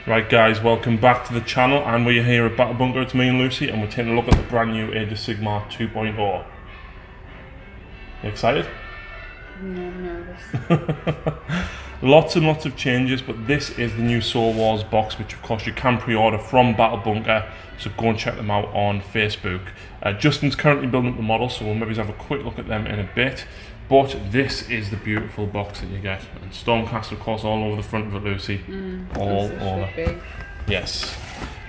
Right guys, welcome back to the channel, and we're here at Battle Bunker. It's me and Lucy, and we're taking a look at the brand new Age of Sigmar 2.0. You excited? No, I'm nervous. Lots and lots of changes, but this is the new Soul Wars box, which of course you can pre-order from Battle Bunker, so go and check them out on Facebook. Justin's currently building up the models, so we'll maybe have a quick look at them in a bit. But this is the beautiful box that you get, and Stormcast of course all over the front of it, Lucy. All over. Yes.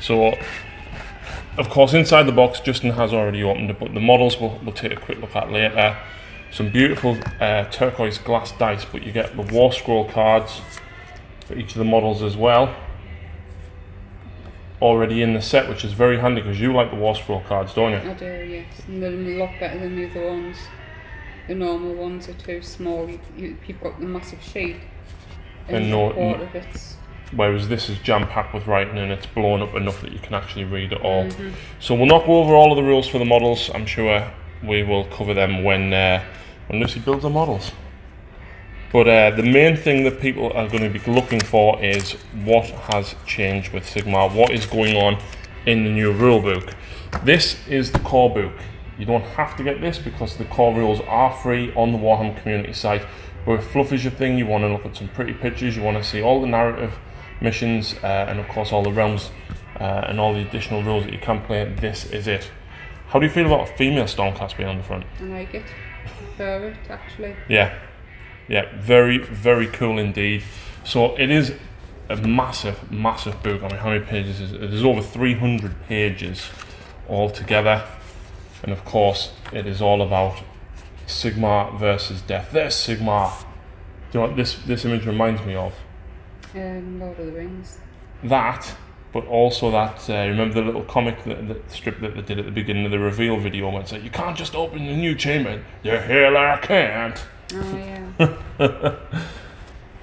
So of course inside the box, Justin has already opened it, but the models we'll take a quick look at later. Some beautiful turquoise glass dice, but you get the War Scroll cards for each of the models as well, already in the set, which is very handy because you like the War Scroll cards, don't you? I do, yes. And they're a lot better than the other ones. The normal ones are too small. You've got the massive sheet, and part of it's... Whereas this is jam-packed with writing, and it's blown up enough that you can actually read it all. So we'll not go over all of the rules for the models. I'm sure we will cover them when Lucy builds her models. But the main thing that people are going to be looking for is what has changed with Sigmar, what is going on in the new rulebook. This is the core book. You don't have to get this because the core rules are free on the Warhammer community site. But if fluff is your thing, you want to look at some pretty pictures, you want to see all the narrative missions, and of course all the realms and all the additional rules that you can play, this is it. How do you feel about a female Stormcast being on the front? I like it. Prefer it, actually. Yeah, very, very cool indeed. So it is a massive, massive book. I mean, how many pages is it? There's over 300 pages altogether. And of course, it is all about Sigmar versus death. There's Sigmar. Do you know what this image reminds me of? Lord of the Rings. That, but also that, remember the little comic, the strip that they did at the beginning of the reveal video, where it's like, you can't just open the new chamber. The hell I can't. Oh yeah.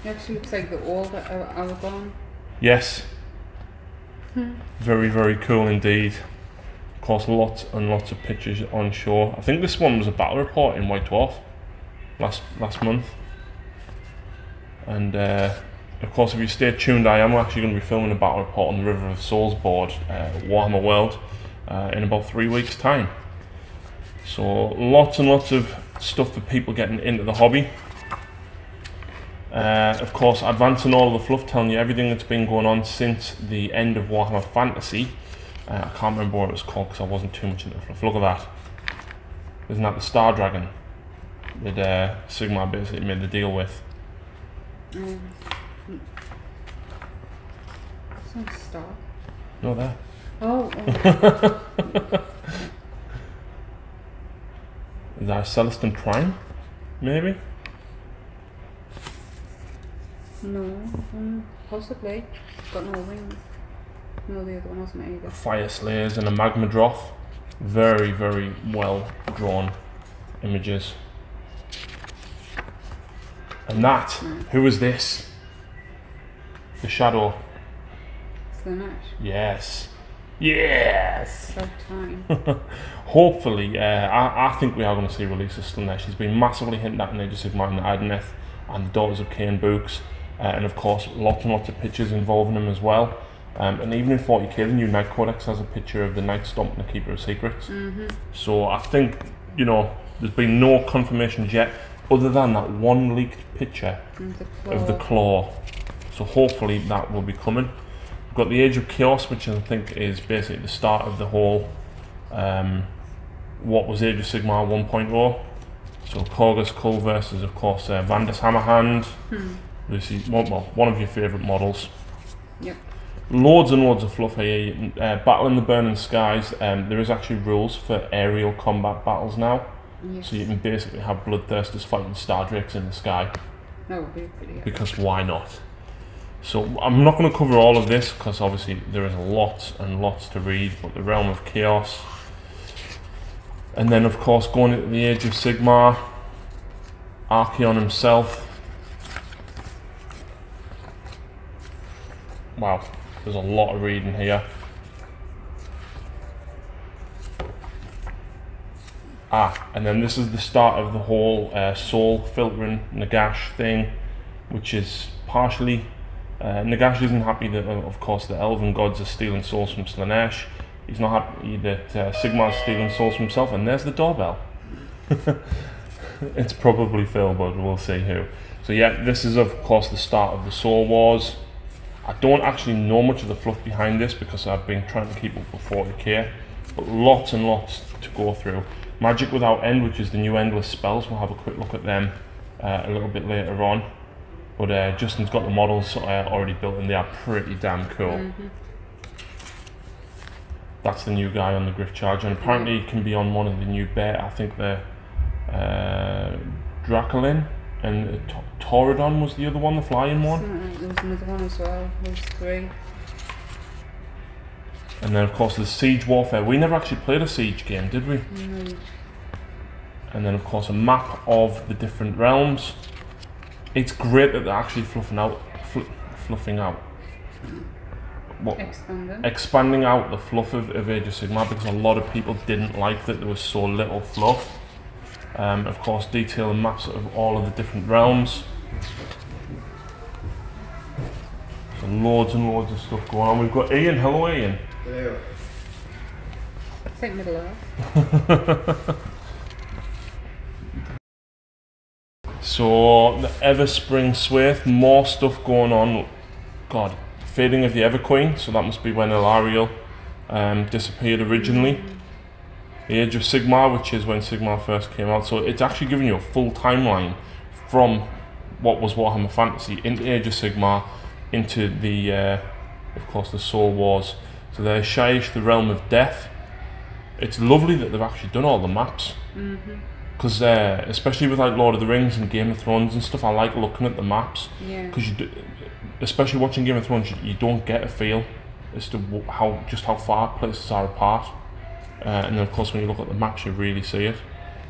It actually looks like the old Aragorn. Yes. Very, very cool indeed. Of course, lots and lots of pictures on shore. I think this one was a battle report in White Dwarf last month. And of course, if you stay tuned, I am actually going to be filming a battle report on the River of Souls board, Warhammer World, in about 3 weeks' time. So lots and lots of stuff for people getting into the hobby. Of course, advancing all of the fluff, telling you everything that's been going on since the end of Warhammer Fantasy. I can't remember what it was called because I wasn't too much into fluff. Look at that. Isn't that the Star Dragon that Sigmar basically made the deal with? It's not a star. No, there. Oh. Is that a Celestin Prime? Maybe? No, possibly. It's got no wings. No, the other one hasn't either. Fire Slayers and a Magma Droth. Very, very well drawn images. And that, who is this? The Shadow. Slanesh. Yes. Yes! About time. Hopefully, I think we are going to see release of Slanesh. He's been massively hinted at in Age of Sigmar and the Adeneth and the Daughters of Cain books. And of course, lots and lots of pictures involving him as well. And even in 40k, the new Knight Codex has a picture of the Knight stomping the Keeper of Secrets. So I think, you know, there's been no confirmations yet, other than that one leaked picture of the claw. So hopefully that will be coming. We've got the Age of Chaos, which I think is basically the start of the whole, what was Age of Sigmar 1.0. So Korgus Kull versus, of course, Vandus Hammerhand. Lucy, well, one of your favourite models. Yep. Loads and loads of fluff here. Battle in the Burning Skies. There is actually rules for aerial combat battles now. Yes. So you can basically have bloodthirsters fighting star drakes in the sky. That would be pretty epic. Because why not? So I'm not going to cover all of this because obviously there is lots and lots to read. But the Realm of Chaos, and then of course going into the Age of Sigmar, Archaon himself. Wow, there's a lot of reading here. And then this is the start of the whole soul filtering Nagash thing, which is partially Nagash isn't happy that, of course, the elven gods are stealing souls from Slaanesh. He's not happy that Sigmar's stealing souls from himself, and there's the doorbell. It's probably Phil, but we'll see who. So yeah, this is of course the start of the Soul Wars. I don't actually know much of the fluff behind this because I've been trying to keep up with 40k, but lots and lots to go through. Magic Without End, which is the new endless spells, we'll have a quick look at them a little bit later on. But Justin's got the models already built and they are pretty damn cool. That's the new guy on the Gryph Charger, and apparently he can be on one of the new bear, I think the Dracolin, and Taurodon was the other one, the flying one. There was another one as well, there's 3. And then of course the Siege Warfare. We never actually played a Siege game, did we? No. And then of course a map of the different realms. It's great that they're actually fluffing out. What? Expanding out the fluff of Age of Sigmar, because a lot of people didn't like that there was so little fluff. Of course, detailing maps of all of the different realms. So loads and loads of stuff going on. We've got Ian. Hello, Ian. Hello. Take middle earth. So the Everspring Swathe, more stuff going on. God, fading of the Everqueen. So that must be when Ilariel disappeared originally. The Age of Sigmar, which is when Sigmar first came out. So it's actually giving you a full timeline from what was Warhammer Fantasy into Age of Sigmar into the, of course, the Soul Wars. So there's Shyish, the Realm of Death. It's lovely that they've actually done all the maps. Because especially with like Lord of the Rings and Game of Thrones and stuff, I like looking at the maps. Because especially watching Game of Thrones, you don't get a feel as to how far places are apart. And then of course when you look at the maps you really see it.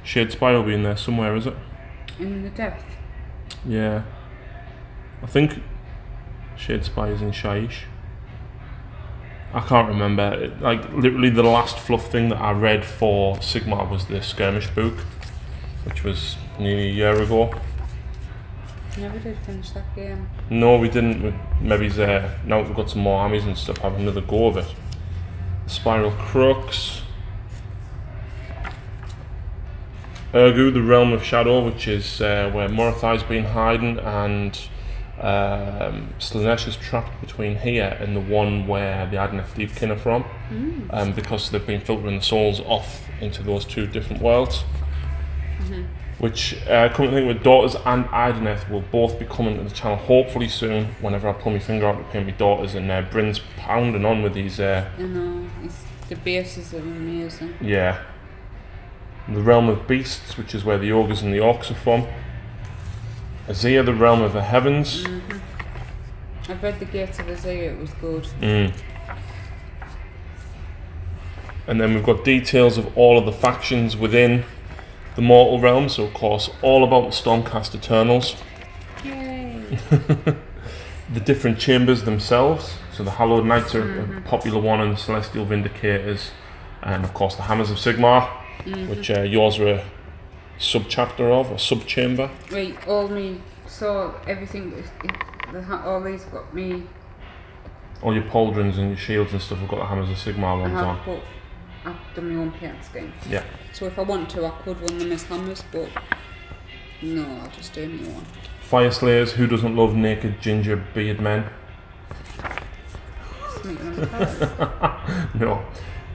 Shadespire will be in there somewhere, is it? In the depth? Yeah. I think Shadespire is in Shyish. I can't remember. Like literally the last fluff thing that I read for Sigmar was the Skirmish book, which was nearly a year ago. Never did finish that game. No, we didn't. Maybe now we've got some more armies and stuff, have another go of it. Spiral Crux. Urgu, the Realm of Shadow, which is where Morathai's been hiding, and Slaanesh is trapped between here and the one where the Adneth Thiefkin are from, because they've been filtering the souls off into those two different worlds. Which currently with Daughters and Ideneth will both be coming to the channel hopefully soon, whenever I pull my finger out to paint my daughters, and Bryn's pounding on with these. I know, the bases are amazing. Yeah. The Realm of Beasts, which is where the Ogres and the Orcs are from. Azir, the Realm of the Heavens. I've read the Gates of Azir, it was good. And then we've got details of all of the factions within the Mortal Realm, so of course all about the Stormcast Eternals. Yay! The different chambers themselves, so the Hallowed Knights are a popular one, and the Celestial Vindicators, and of course the Hammers of Sigmar, which yours are a sub-chapter of, a sub-chamber. Right, so everything, all these got me. All your pauldrons and your shields and stuff have got the Hammers of Sigmar ones on. I've done my own paint scheme. Yeah. So if I want to, I could run them as hammers, but no, I'll just do my own. Fire Slayers, who doesn't love naked ginger beard men? No.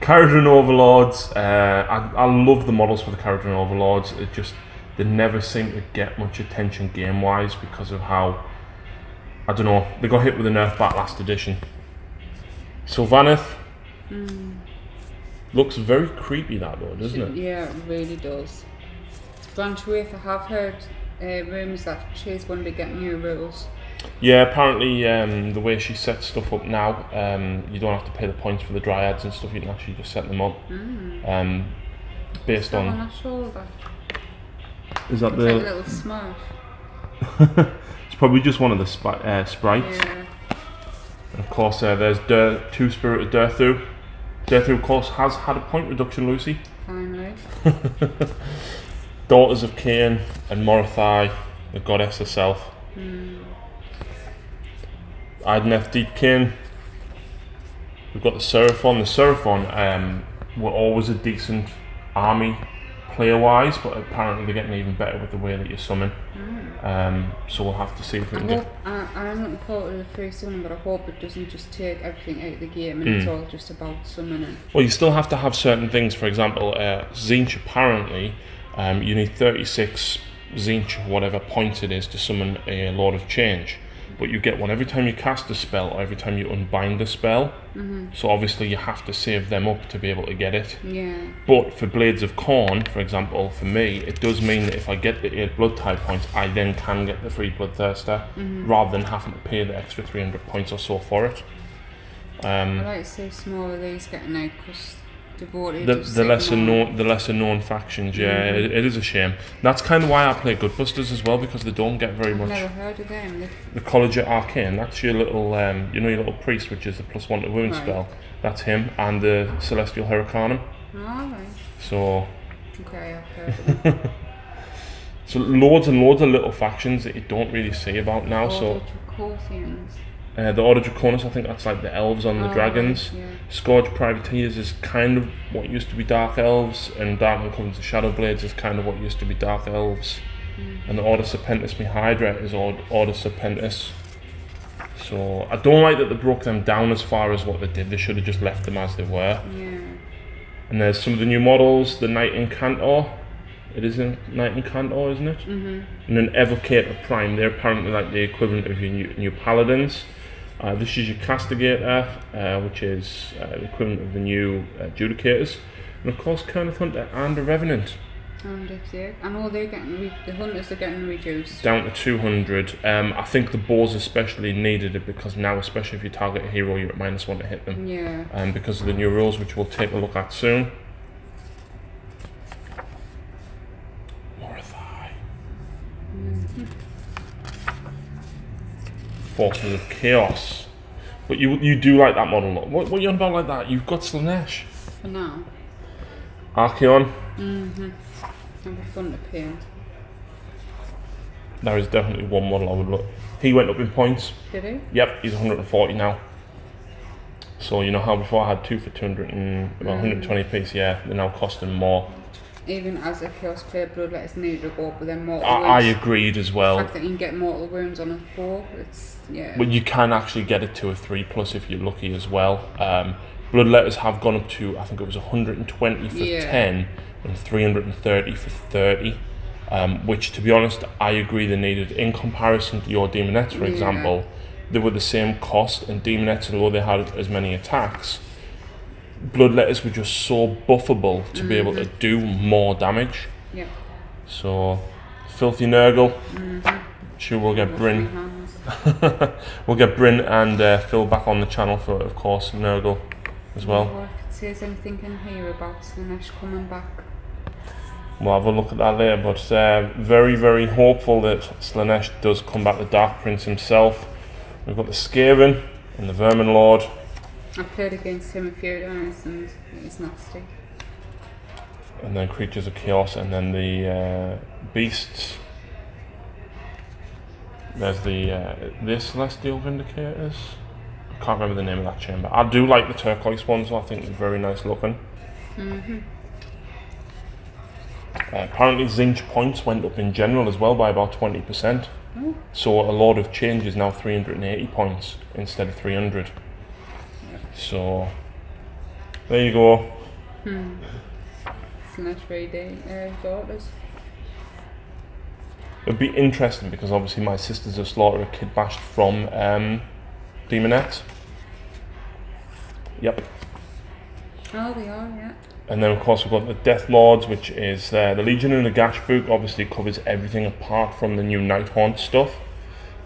Caradhran Overlords, I love the models for the Caradhran Overlords. They never seem to get much attention game wise because of how, I don't know, they got hit with a nerf back last edition. Sylvaneth looks very creepy, that though, doesn't it? Yeah, it really does. Branchwraith, I have heard rumours that she's going to be getting new rules. Yeah, apparently the way she sets stuff up now, you don't have to pay the points for the dryads and stuff, you can actually just set them up. Based on her shoulder. Is that the like a little smurf? It's probably just one of the sprites. Yeah. And of course there's Two-Spirited Durthu. Durthu of course has had a point reduction, Lucy. Finally. Daughters of Cain and Morathai, the goddess herself. Ideneth Deepkin. We've got the Seraphon. The Seraphon were always a decent army player-wise, but apparently they're getting even better with the way that you summon. So we'll have to see if we can get... I'm looking forward to the free summon, but I hope it doesn't just take everything out of the game and it's all just about summoning. Well, you still have to have certain things. For example, Tzeentch, apparently, you need 36 Tzeentch, whatever points it is, to summon a Lord of Change. But you get one every time you cast a spell or every time you unbind a spell. So obviously you have to save them up to be able to get it. Yeah. But for Blades of Khorne, for example, for me, it does mean that if I get the 8 blood type points, I then can get the free Bloodthirster, rather than having to pay the extra 300 points or so for it. I like to see some more of these getting out because the lesser known factions, yeah, it is a shame. That's kind of why I play Gutbusters as well, because they don't get very much. Never heard of them. The College of Arcane, that's your little, you know, your little priest, which is the +1 to wound spell. That's him, and the Celestial Hurricanum. Alright. So. Okay, I've heard of them. So loads and loads of little factions that you don't really see about now. The Order Draconis, I think that's like the elves on the dragons. Right, yeah. Scourge Privateers is kind of what used to be Dark Elves, and Darkman Covenants of Shadow Blades is kind of what used to be Dark Elves. And the Order Serpentis Mi Hydra is Order Serpentis. So I don't like that they broke them down as far as what they did. They should have just left them as they were. Yeah. And there's some of the new models, the Knight Incantor. It is a Knight Incantor, isn't it? And then Evocator Prime, they're apparently like the equivalent of your new Paladins. This is your Castigator, which is the equivalent of the new Judicators. And of course, Kenneth Hunter and the Revenant. I know they're getting the Hunters are getting reduced. Down to 200. I think the bows especially needed it because now, especially if you target a hero, you're at -1 to hit them. Yeah. Because of the new rules, which we'll take a look at soon. Forces of Chaos. But you do like that model. What are you on about like that? You've got Slaanesh. For now. Archaon. It'll be fun to paint. There is definitely one model I would look. He went up in points. Did he? Yep, he's 140 now. So you know how before I had 2 for 200 and about 120 piece, yeah, they're now costing more. Even as a Chaos player, Bloodletters need to go up with them mortal wounds. I agreed as well. The fact that you can get mortal wounds on a 4, it's, yeah. But you can actually get it to a 3+ if you're lucky as well. Bloodletters have gone up to, I think it was 120 for 10 and 330 for 30. Which, to be honest, I agree they needed. In comparison to your Demonettes, for example, they were the same cost, and Demonettes, although they had as many attacks, Bloodletters were just so buffable to be able to do more damage. Yeah. So, Filthy Nurgle. Sure, we'll get Bryn. We'll get Bryn and Phil back on the channel for, of course, Nurgle as well. I could see there's anything in here about Slaanesh coming back. We'll have a look at that later, but very, very hopeful that Slaanesh does come back, the Dark Prince himself. We've got the Skaven and the Vermin Lord. I've played against him a few times and he's nasty. And then Creatures of Chaos, and then the Beasts. There's the Celestial Vindicators. I can't remember the name of that chamber. I do like the turquoise ones, so I think they're very nice looking. Apparently Tzeentch points went up in general as well by about 20%. So a Lord of Change is now 380 points instead of 300. So there you go. Slaanesh 3D daughters. It'd be interesting because obviously my sisters have slaughtered a Kid Bashed from Demonette. Yep. Oh, they are, yeah. And then of course we've got the Death Lords, which is the Legion in the Gash book. Obviously covers everything apart from the new Nighthaunt stuff,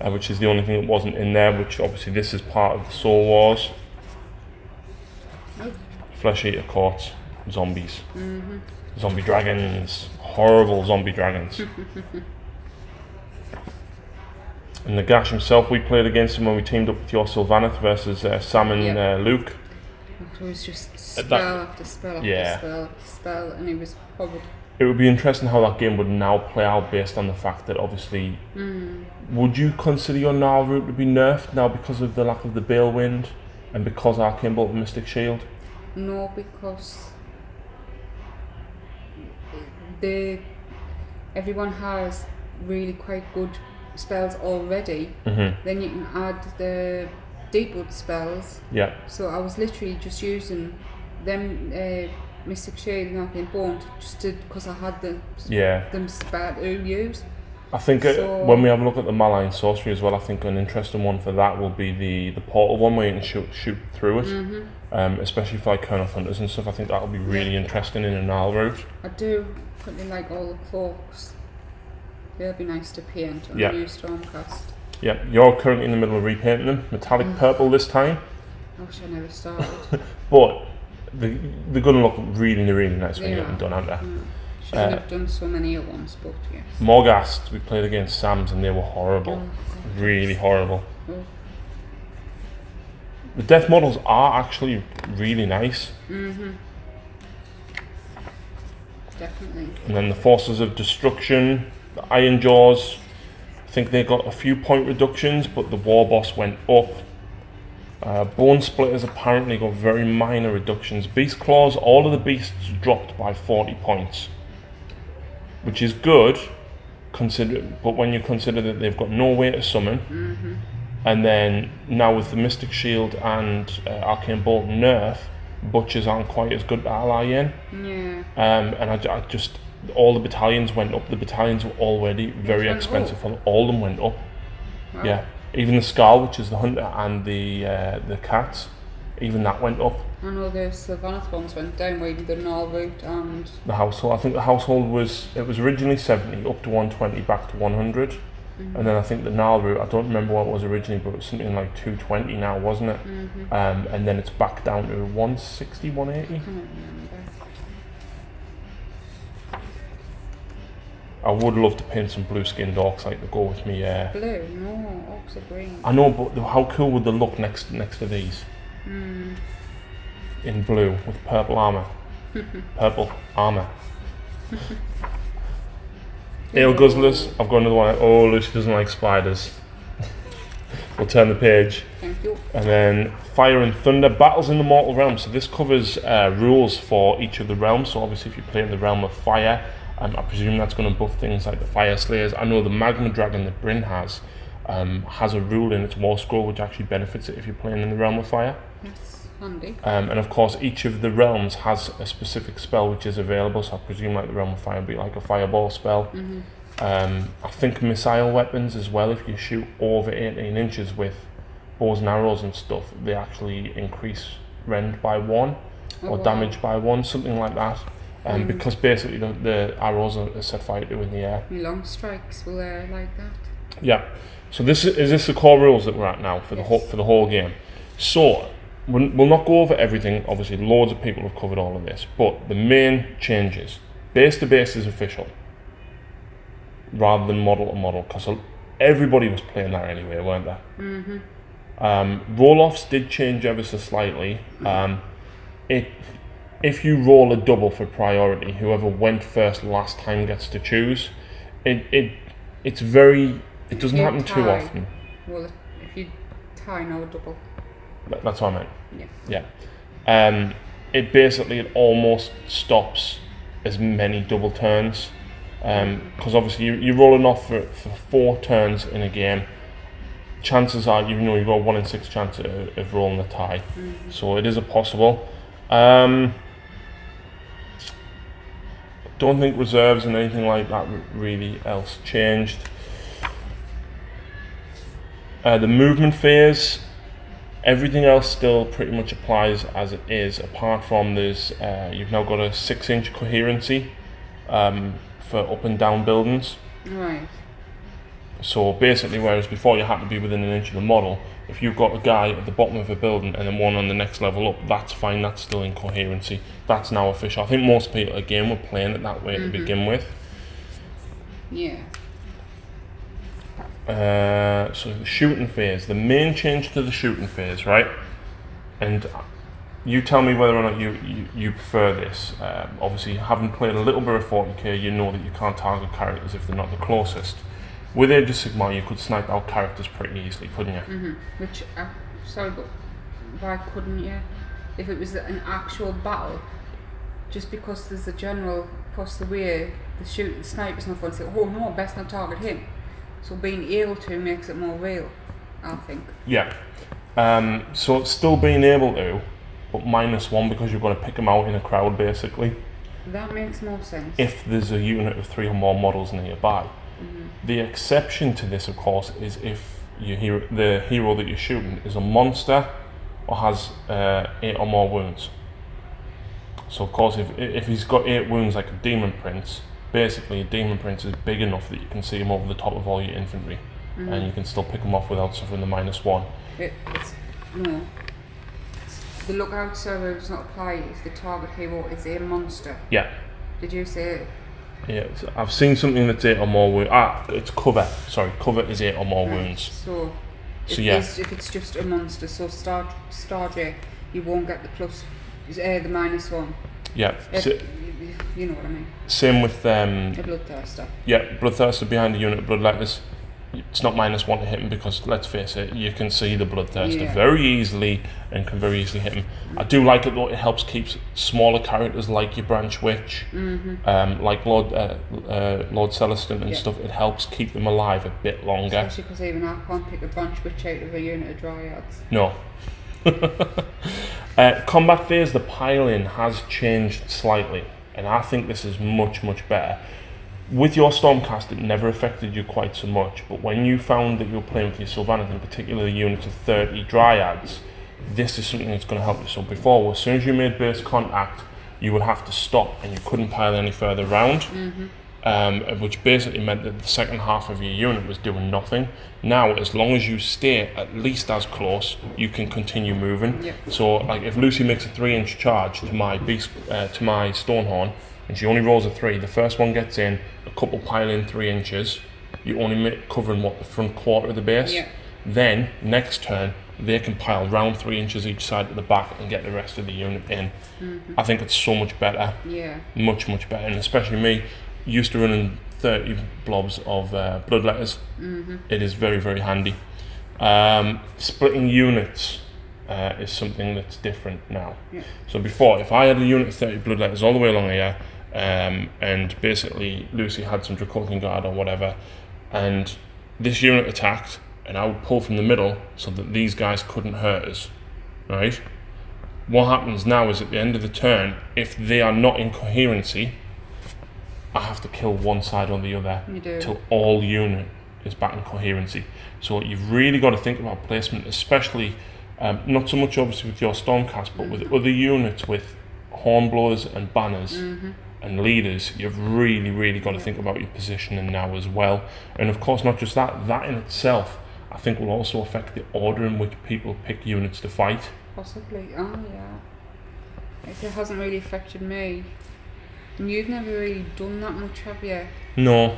which is the only thing that wasn't in there, which obviously this is part of the Soul Wars. Flesh Eater Courts, zombies. Zombie dragons, horrible zombie dragons. And the Gash himself, we played against him when we teamed up with your Sylvaneth versus Sam and Luke. It was just spell after spell after spell after spell, and it was probably... It would be interesting how that game would now play out based on the fact that obviously Would you consider your Gnarl Root to be nerfed now because of the lack of the Balewind and because Arcane Bolt and Mystic Shield? No, because everyone has really quite good spells already. Then you can add the Deepwood spells. Yeah. So I was literally just using them Mystic Shield and Arcane Bolt just because I had them spare to use. I think when we have a look at the Malign Scorcery as well, I think an interesting one for that will be the portal one where you can shoot through it, especially for like Kernel Hunters and stuff. I think that will be really interesting in a Gnarl Root. I do pretty like all the cloaks. They'll be nice to paint on the new Stormcast. Yeah, you're currently in the middle of repainting them, metallic purple this time. I wish I never started. But they're going to look really, really nice when you get them done, aren't they? Shouldn't have done so many at once, but yes. Morghast, we played against Sam's and they were horrible. Really horrible. The death models are actually really nice. Definitely. And then the Forces of Destruction, the Iron Jaws, I think they got a few point reductions, but the War Boss went up. Bone Splitters apparently got very minor reductions. Beast Claws, all of the beasts dropped by 40 points. Which is good, but when you consider that they've got no way to summon, and then now with the Mystic Shield and Arcane Bolt nerf, Butchers aren't quite as good to ally in. Yeah. And I just, all the battalions went up. The battalions were already very expensive. All of them went up. Wow. Yeah. Even the Skull, which is the Hunter, and the Cats, even that went up. I know the Sylvaneth ones went down with the Gnarl Root and the Household. I think the Household was originally 70 up to 120 back to 100, and then I think the Gnarl Root, I don't remember what it was originally, but it was something like 220 now, wasn't it? And then it's back down to 160, 180. I can't remember. I would love to paint some blue skinned orcs like to go with me. Blue? No, orcs are green. I know, but how cool would they look next to these? In blue with purple armour. Purple armour. Ale Guzzlers, I've got another one. Oh, Lucy doesn't like spiders. We'll turn the page. Thank you. And then Fire and Thunder, Battles in the Mortal Realm. So this covers rules for each of the realms. So obviously if you play in the realm of fire, I presume that's going to buff things like the Fire Slayers. I know the Magma Dragon that Bryn has a rule in its War Scroll which actually benefits it if you're playing in the realm of fire. Yes. Handy. And of course each of the realms has a specific spell which is available, so I presume like the realm of fire would be like a fireball spell. I think missile weapons as well, if you shoot over 18 inches with bows and arrows and stuff, they actually increase rend by 1 or damage by 1, something like that. Because basically the arrows are set fire to in the air. Long strikes will like that. Yeah. So is this the core rules that we're at now for the whole game? So we'll not go over everything. Obviously, loads of people have covered all of this, but the main changes: base to base is official, rather than model to model, because everybody was playing that anyway, weren't they? Roll-offs did change ever so slightly. If you roll a double for priority, whoever went first last time gets to choose. It doesn't happen too often. Well, if you tie, no double. That's what I meant. Yeah. It almost stops as many double turns, because obviously you're rolling off for 4 turns in a game. Chances are you've got a 1 in 6 chance of rolling a tie, so it is a possible. Don't think reserves and anything like that really else changed. The movement phase, everything else still pretty much applies as it is, apart from you've now got a 6-inch coherency for up and down buildings. Right. So basically, whereas before you had to be within an inch of the model, if you've got a guy at the bottom of a building and then one on the next level up, that's fine, that's still in coherency. That's now official. I think most people, again, were playing it that way to begin with. Yeah. So the shooting phase, the main change to the shooting phase, right? And you tell me whether or not you prefer this. Obviously, having played a little bit of 40k, you know that you can't target characters if they're not the closest. With Age of Sigmar, you could snipe out characters pretty easily, couldn't you? Which, sorry, but why couldn't you? If it was an actual battle, just because there's a general across the way, the sniper's not going to say, oh no, best not target him. So being able to makes it more real, I think. Yeah. So still being able to, but -1 because you've got to pick them out in a crowd, basically. That makes more sense. If there's a unit of 3 or more models nearby. The exception to this, of course, is if the hero that you're shooting is a monster or has 8 or more wounds. So of course, if he's got 8 wounds like a Demon Prince, basically a Demon Prince is big enough that you can see him over the top of all your infantry, and you can still pick him off without suffering the -1. No. The lookout server does not apply if the target hero is a monster. Yeah. Did you say? Yeah, I've seen something that's 8 or more wounds. It's cover. Sorry, cover is 8 or more wounds. So yeah. If it's just a monster, so Starjay, you won't get the the -1. Yeah. You know what I mean. Same with A Bloodthirster. Yeah, Bloodthirster behind a unit of Bloodletters. It's not -1 to hit him because, let's face it, you can see the Bloodthirster very easily and can very easily hit him. I do like it though, it helps keep smaller characters like your Branch Witch, like Lord Celestin and stuff. It helps keep them alive a bit longer. Especially because even I can't pick a Branch Witch out of a unit of Dryads. No. Combat phase, the pile-in has changed slightly, and I think this is much, much better. With your Stormcast, it never affected you quite so much, but when you found that you were playing with your Sylvaneth, in particular the units of 30 Dryads, this is something that's going to help you. So before, as soon as you made base contact, you would have to stop and you couldn't pile any further round, which basically meant that the second half of your unit was doing nothing. Now, as long as you stay at least as close, you can continue moving. Yep. So, like if Lucy makes a 3-inch charge to my Stonehorn, and she only rolls a 3, the first one gets in, a couple pile in 3 inches, you only covering the front quarter of the base. Yeah. Then, next turn, they can pile round 3 inches each side at the back and get the rest of the unit in. I think it's so much better. Yeah. Much, much better. And especially me, used to running 30 blobs of Bloodletters. It is very, very handy. Splitting units is something that's different now. Yeah. So before, if I had a unit of 30 Bloodletters all the way along here, and basically Lucy had some Draconian Guard or whatever, and this unit attacked, and I would pull from the middle so that these guys couldn't hurt us, right? What happens now is at the end of the turn, if they are not in coherency, I have to kill one side or the other till all unit is back in coherency. So you've really got to think about placement, especially not so much obviously with your Stormcast, but with other units with Hornblowers and Banners and Leaders. You've really, really got to think about your positioning now as well. And of course, not just that, that in itself, I think will also affect the order in which people pick units to fight. Possibly, oh yeah. It hasn't really affected me. And you've never really done that much, have you? No,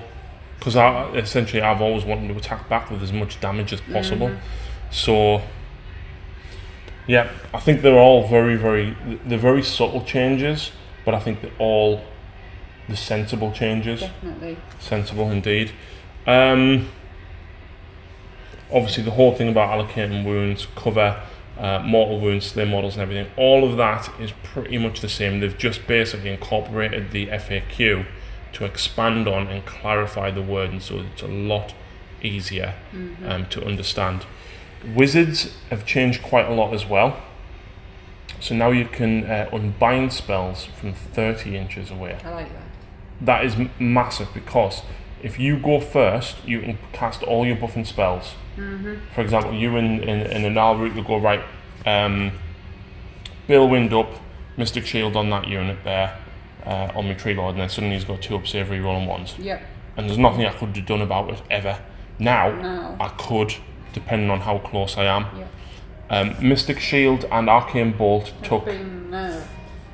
because essentially I've always wanted to attack back with as much damage as possible. So, yeah, I think they're all they're very subtle changes, but I think they're all the sensible changes. Definitely. Sensible indeed. Obviously the whole thing about allocating wounds, cover, mortal wounds, slay models and everything, all of that is pretty much the same. They've just basically incorporated the FAQ to expand on and clarify the wording so it's a lot easier to understand. Wizards have changed quite a lot as well. So now you can unbind spells from 30 inches away. I like that. That is massive because if you go first, you can cast all your buffing spells. For example, you in an Al route, you'll go right, Balewind up, Mystic Shield on that unit there, on my Tree Lord, and then suddenly he's got 2 up save re-rolling ones. Yep. And there's nothing I could have done about it ever. Now, I could, depending on how close I am. Yep. Mystic Shield and Arcane Bolt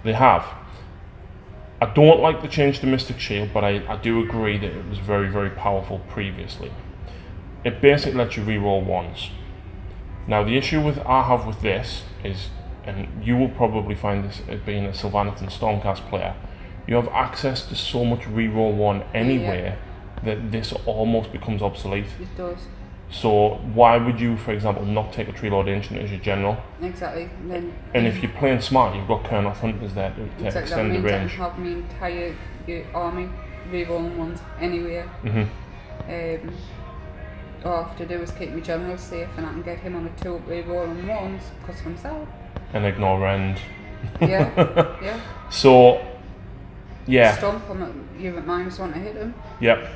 they have. I don't like the change to Mystic Shield, but I do agree that it was very, very powerful previously. It basically lets you re-roll ones. Now the issue I have with this is, and you will probably find this as being a Sylvaneth and Stormcast player, you have access to so much re-roll 1 anyway that this almost becomes obsolete. It does. So why would you, for example, not take a Tree Lord Ancient as your general? Exactly. And if you're playing smart, you've got Kernoth Hunters there to extend the range. I have my entire army rerolling ones anywhere. All I have to do is keep my general safe, and I can get him on the 2 rerolling ones because of himself. And ignore Rend. Yeah. So, yeah. Stomp, you at -1 to hit him. Yep.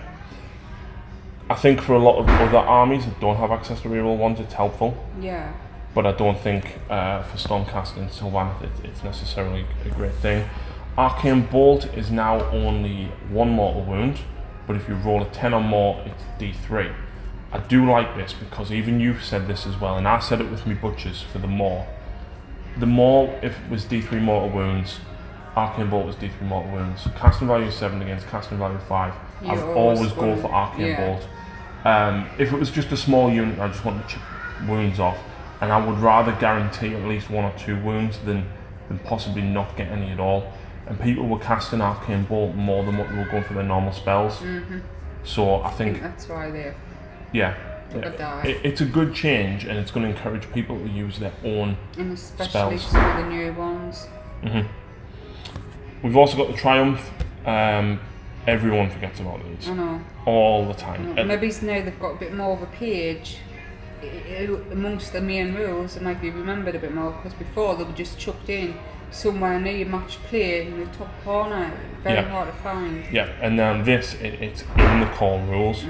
I think for a lot of other armies that don't have access to reroll ones, it's helpful. Yeah. But I don't think for Stormcast and Sylvaneth it's necessarily a great thing. Arcane Bolt is now only 1 mortal wound, but if you roll a 10 or more, it's D3. I do like this because even you've said this as well, and I said it with me butchers for the Maw. The Maw, if it was D3 mortal wounds, Arcane Bolt was D3 mortal wounds. Casting value 7 against casting value 5. I'd always go for Arcane Bolt. If it was just a small unit, I just want to chip wounds off, and I would rather guarantee at least 1 or 2 wounds than possibly not get any at all. And people were casting Arcane Bolt more than what they were going for their normal spells. So I think that's why they're it's a good change, and it's going to encourage people to use their own and especially spells. Some of the new ones. We've also got the Triumph. Everyone forgets about these. I know. All the time. Maybe now they've got a bit more of a page amongst the main rules. It might be remembered a bit more, because before they were just chucked in somewhere near your match play in the top corner. Very hard to find. Yeah, and then this, it's in the core rules.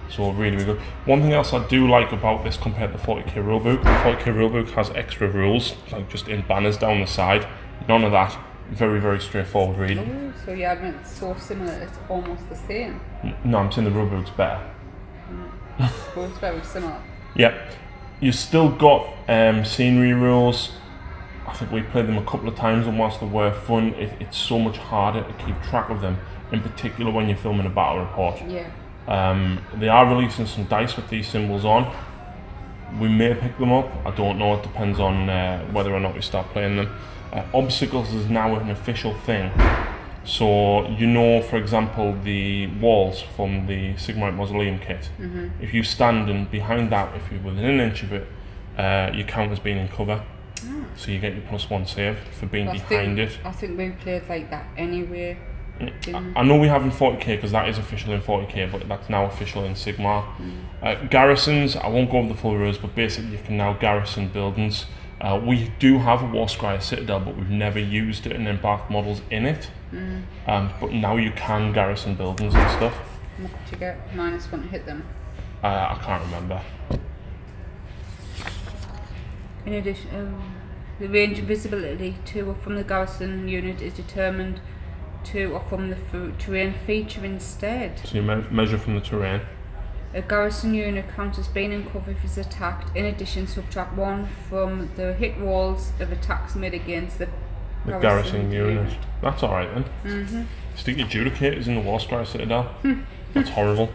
So really, really good. One thing else I do like about this compared to the 40k rulebook, the 40k rulebook has extra rules, like just in banners down the side. None of that. Very, very straightforward reading. Oh, so yeah, I mean, it's so similar, it's almost the same. No, I'm saying the rulebook's better. Well, it's very similar. Yep. You've still got scenery rules. I think we played them a couple of times, and whilst they were fun, it's so much harder to keep track of them, in particular when you're filming a battle report. Yeah. They are releasing some dice with these symbols on. We may pick them up, I don't know, it depends on whether or not we start playing them. Obstacles is now an official thing. So, you know, for example, the walls from the Sigmar Mausoleum kit. If you stand and behind that, if you're within an inch of it, you count as being in cover. So you get your +1 save for being behind it. I think we played like that anyway. I know we have in 40k because that is official in 40k, but that's now official in Sigmar. Garrisons, I won't go over the full rules, but basically you can now garrison buildings. We do have a Warscryer Citadel, but we've never used it and embarked models in it. But now you can garrison buildings and stuff. What did you get? -1 to hit them? I can't remember. In addition, the range of visibility to or from the garrison unit is determined to or from the terrain feature instead. So you measure from the terrain. A garrison unit counts as being in cover if it's attacked. In addition, subtract 1 from the hit rolls of attacks made against the garrison unit. That's alright then. Stick your Judicators in the Warscryer Citadel. That's horrible.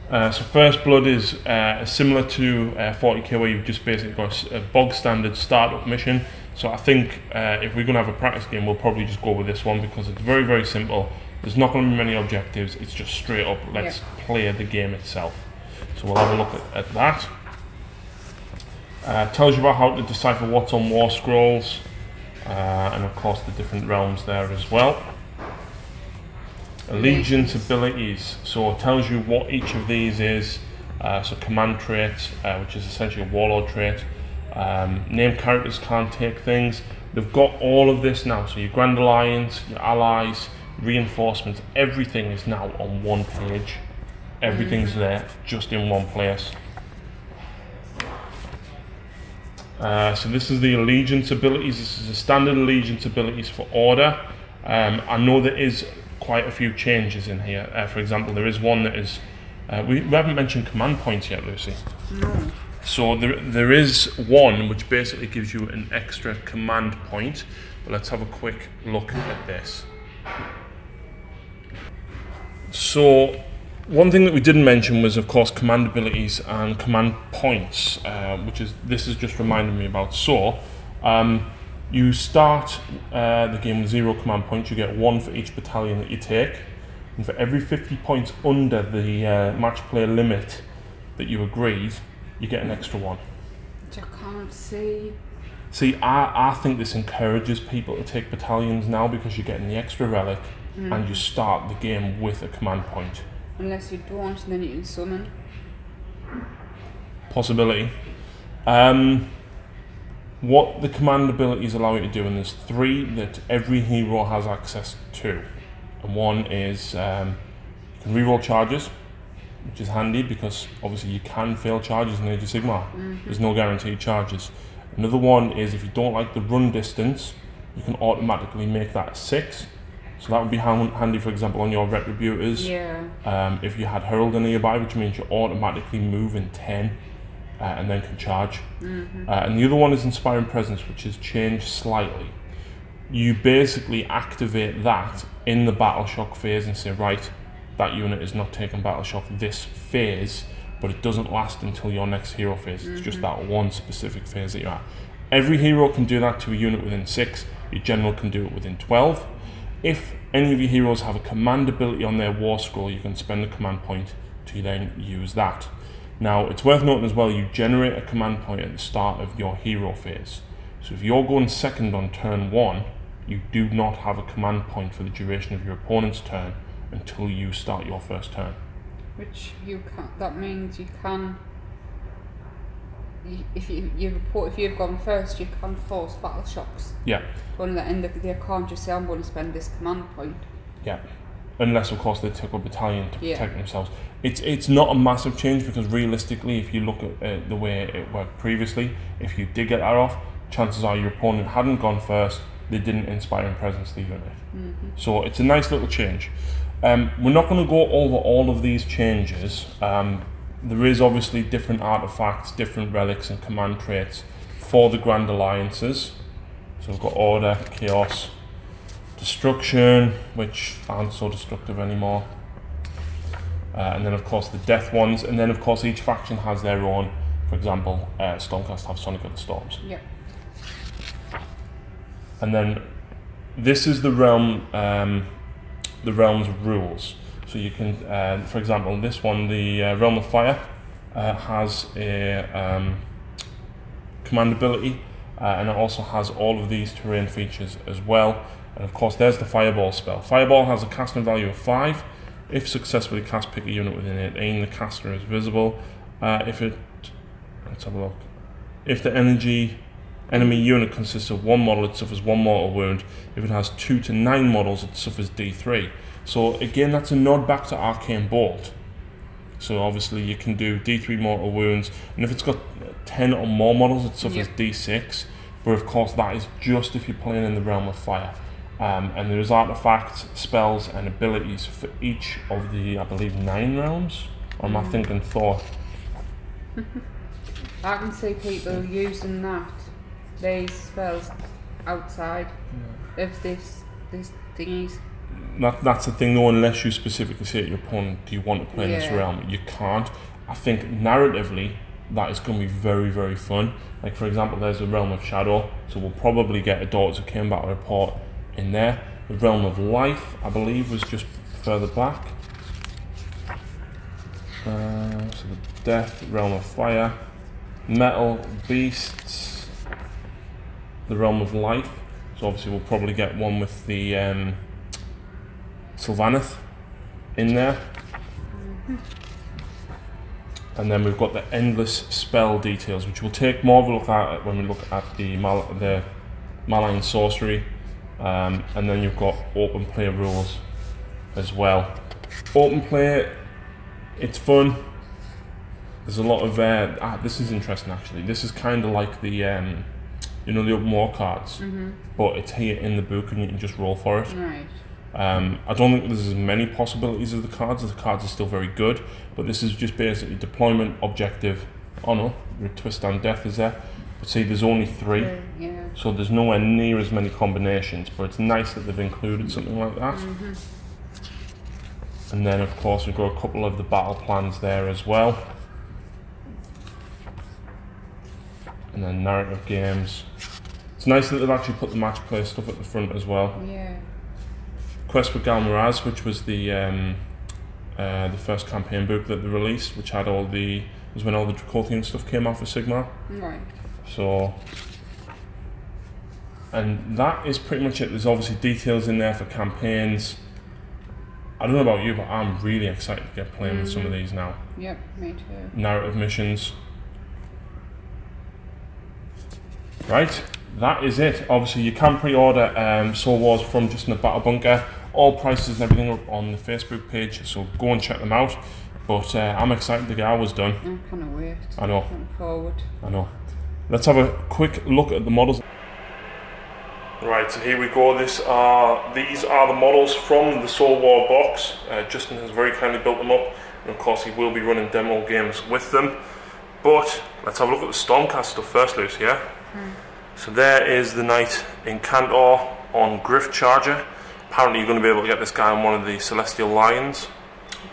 So First Blood is similar to 40k, where you've just basically got a bog standard startup mission. So I think if we're going to have a practice game, we'll probably just go with this one because it's very, very simple. There's not going to be many objectives, it's just straight up, let's play the game itself. So we'll have a look at that. Tells you about how to decipher what's on war scrolls, and of course the different realms there as well. Allegiance abilities, so it tells you what each of these is. So command trait, which is essentially a warlord trait. Named characters can't take things. They've got all of this now, so your Grand Alliance, your allies, reinforcements, everything is now on one page. Everything's there, just in one place. So this is the allegiance abilities. This is the standard allegiance abilities for order. I know there is quite a few changes in here. For example, there is one that is we haven't mentioned command points yet, Lucy. No. So there is one which basically gives you an extra command point. But let's have a quick look at this. So one thing that we didn't mention was, of course, command abilities and command points, this is just reminding me about. So you start the game with 0 command points. You get 1 for each battalion that you take. and for every 50 points under the match play limit that you agreed, you get an extra one. Which I can't see. See, I think this encourages people to take battalions now because you're getting the extra relic and you start the game with a command point. Unless you don't, and then you can summon. Possibility. What the command abilities allow you to do, and there's 3 that every hero has access to. And one is you can reroll charges, which is handy because obviously you can fail charges in Age of Sigmar. There's no guaranteed charges. Another one is if you don't like the run distance, you can automatically make that a 6. So that would be handy, for example, on your Retributors. Yeah. If you had Heralding nearby, which means you automatically move in 10 and then can charge. And the other one is Inspiring Presence, which has changed slightly. You basically activate that in the Battle Shock phase and say, right, that unit is not taking Battle Shock this phase, but it doesn't last until your next hero phase. It's just that one specific phase that you're at. Every hero can do that to a unit within 6. Your general can do it within 12. If any of your heroes have a command ability on their war scroll, you can spend a command point to then use that. Now, it's worth noting as well, you generate a command point at the start of your hero phase. So if you're going second on turn 1, you do not have a command point for the duration of your opponent's turn until you start your first turn. Which you can. That means you can. If you've gone first, you can force battle shocks. Yeah. But at the end of the day, you can't just say I'm going to spend this command point. Yeah. Unless of course they took a battalion to protect themselves. It's not a massive change because realistically, if you look at the way it worked previously, if you did get that off, chances are your opponent hadn't gone first. They didn't Inspiring Presence the unit. So it's a nice little change. We're not going to go over all of these changes. There is obviously different artifacts, different relics and command traits for the Grand Alliances. So we've got Order, Chaos, Destruction, which aren't so destructive anymore. And then of course the Death ones, and then of course each faction has their own. For example, Stormcast have Sonic of the Storms. Yeah. And then this is the realm, the realm's rules. So you can, for example, this one, the Realm of Fire, has a command ability, and it also has all of these terrain features as well. And of course, there's the Fireball spell. Fireball has a casting value of 5. If successfully cast, pick a unit within 18. The caster is visible. Let's have a look. If the enemy unit consists of 1 model, it suffers 1 mortal wound. If it has 2 to 9 models, it suffers D3. So again, that's a nod back to Arcane Bolt. So obviously you can do D3 mortal wounds, and if it's got 10 or more models, it suffers D6. But of course, that is just if you're playing in the Realm of Fire. And there's artifacts, spells, and abilities for each of the, I believe, 9 realms. Or am I thinking 4? I can see people using these spells outside of this thingies. That's the thing though, unless you specifically say to your opponent, do you want to play in this realm? You can't. I think narratively, that is going to be very, very fun. Like for example, there's the Realm of Shadow, so we'll probably get a Daughters of Cain battle report in there. The Realm of Life, I believe, was just further back. So the Death, Realm of Fire, Metal, Beasts, the Realm of Life. So obviously we'll probably get one with the Sylvaneth in there. And then we've got the endless spell details, which we'll take more of a look at when we look at the Malign Scorcery. And then you've got open play rules as well. Open play, it's fun. There's a lot of this is interesting actually. This is kind of like the you know, the open war cards, but it's here in the book and you can just roll for it. Right. I don't think there's as many possibilities of the cards. The cards are still very good, but this is just basically deployment, objective. Oh no, twist and death is there. But see, there's only 3, so there's nowhere near as many combinations. But it's nice that they've included something like that. And then, of course, we've got a couple of the battle plans there as well. And then narrative games. It's nice that they've actually put the match play stuff at the front as well. Yeah. Quest for Galmaraz, which was the first campaign book that they released, which had was when all the Dracothian stuff came out for Sigmar. Right. So, and that is pretty much it. There's obviously details in there for campaigns. I don't know about you, but I'm really excited to get playing with some of these now. Yep, me too. Narrative missions. Right, that is it. Obviously, you can pre-order Soul Wars from Just in the Battle Bunker. All prices and everything up on the Facebook page, so go and check them out. But I'm excited to get ours done. I can't wait. I know. Looking forward. I know. Let's have a quick look at the models. Right, so here we go. These are the models from the Soul War box. Justin has very kindly built them up, and of course he will be running demo games with them. But let's have a look at the Stormcast stuff first, Lucy, yeah? So there is the Knight Incantor on Gryph Charger. Apparently you're going to be able to get this guy on one of the Celestial Lions.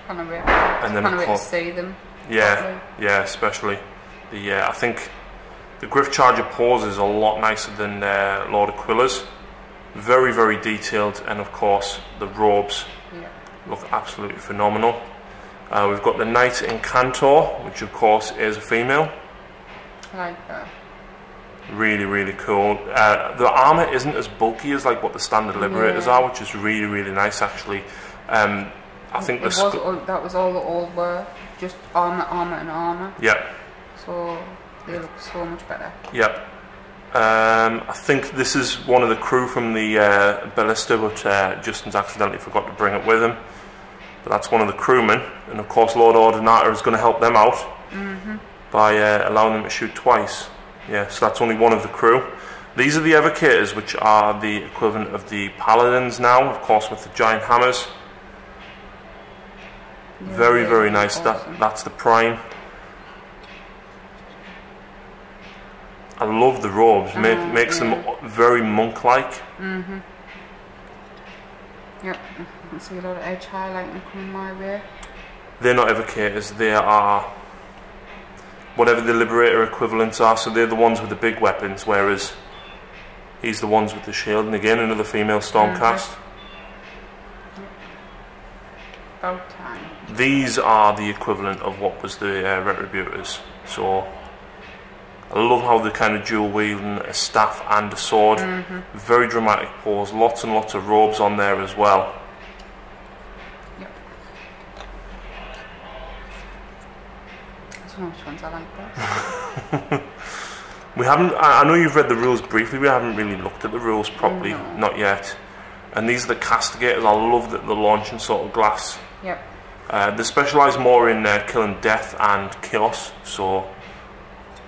Kind of wait to see them. Yeah, yeah, especially. I think the Gryph Charger poses a lot nicer than Lord Aquila's. Very, very detailed, and of course the robes look absolutely phenomenal. We've got the Knight Incantor, which of course is a female. I like her. Really, really cool. The armour isn't as bulky as like what the standard Liberators are, which is really, really nice actually. I think that was all the old were, just armour, and armour. Yeah. So they look so much better. Yep. I think this is one of the crew from the Ballista, but Justin's accidentally forgot to bring it with him. But that's one of the crewmen, and of course Lord Ordinata is going to help them out by allowing them to shoot twice. Yeah, so that's only one of the crew. These are the Evocators, which are the equivalent of the Paladins now, of course with the giant hammers. Yeah, very, very nice. Awesome. That's the Prime. I love the robes. Makes them very monk-like. Yep, I can see a lot of edge highlighting coming my way. They're not Evocators. They are whatever the Liberator equivalents are. So they're the ones with the big weapons, whereas he's the ones with the shield. And again, another female Stormcast. About time. These are the equivalent of what was the Retributors. So I love how they're kind of dual wielding a staff and a sword. Very dramatic pose. Lots and lots of robes on there as well. Yep. I don't know which ones I like best. We haven't. I know you've read the rules briefly. We haven't really looked at the rules properly, not yet. And these are the Castigators. I love that they're launching sort of glass. Yep. They specialise more in killing death and chaos. So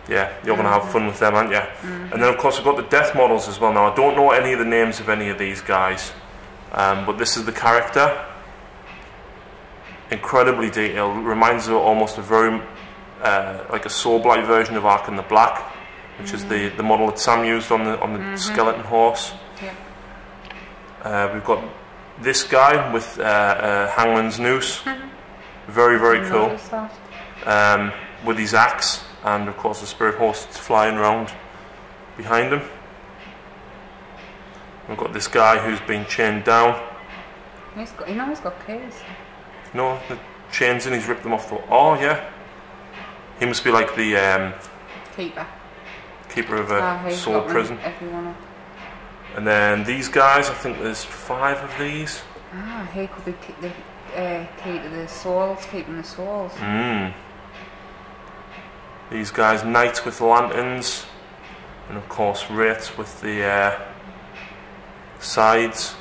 yeah, you're going to have fun with them, aren't you? And then of course we've got the death models as well. Now I don't know any of the names of any of these guys, but this is the character. Incredibly detailed. Reminds me almost a very like a Soulblight version of Ark in the Black, which is the model that Sam used on the skeleton horse. We've got this guy with Hangman's Noose. Very, very cool. With his axe, and of course the spirit horse flying around behind him. We've got this guy who's been chained down. He's got keys. No, the chains in, he's ripped them off the... Oh yeah. He must be like the keeper of a soul prison. And then these guys, I think there's 5 of these. Ah, he could be the key to the souls, keeping the souls. These guys, knights with lanterns, and of course wraiths with the sides.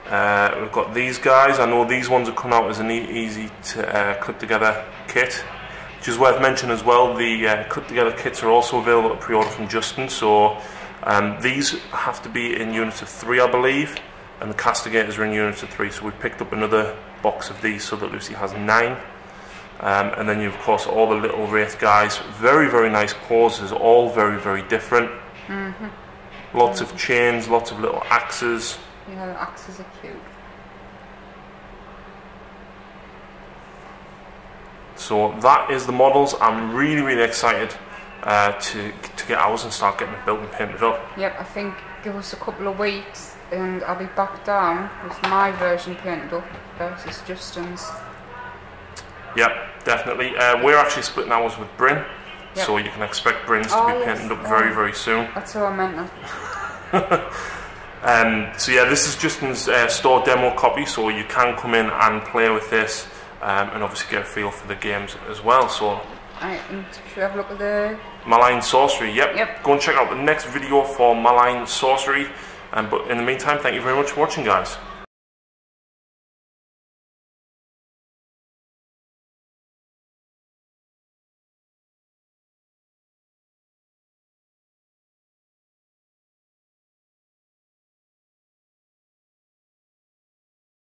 We've got these guys. I know these ones are coming out as an easy to clip together kit, which is worth mentioning as well. The clip together kits are also available to pre-order from Justin. So these have to be in units of 3, I believe, and the Castigators are in units of 3. So we've picked up another box of these so that Lucy has 9. And then you of course all the little wraith guys. Very, very nice poses, all very, very different. Lots of chains, lots of little axes. Yeah, the axes are cute. So that is the models. I'm really, really excited to get ours and start getting it built and painted up. Yep, I think give us a couple of weeks and I'll be back down with my version painted up versus Justin's. Yep, definitely. We're actually splitting ours with Bryn, so you can expect Bryn's to be painted up very, very soon. That's how I meant that. So yeah, this is Justin's store demo copy, so you can come in and play with this and obviously get a feel for the games as well. So Alright, and should we have a look at the Malign Scorcery? Yep. Go and check out the next video for Malign Scorcery. But in the meantime, thank you very much for watching, guys.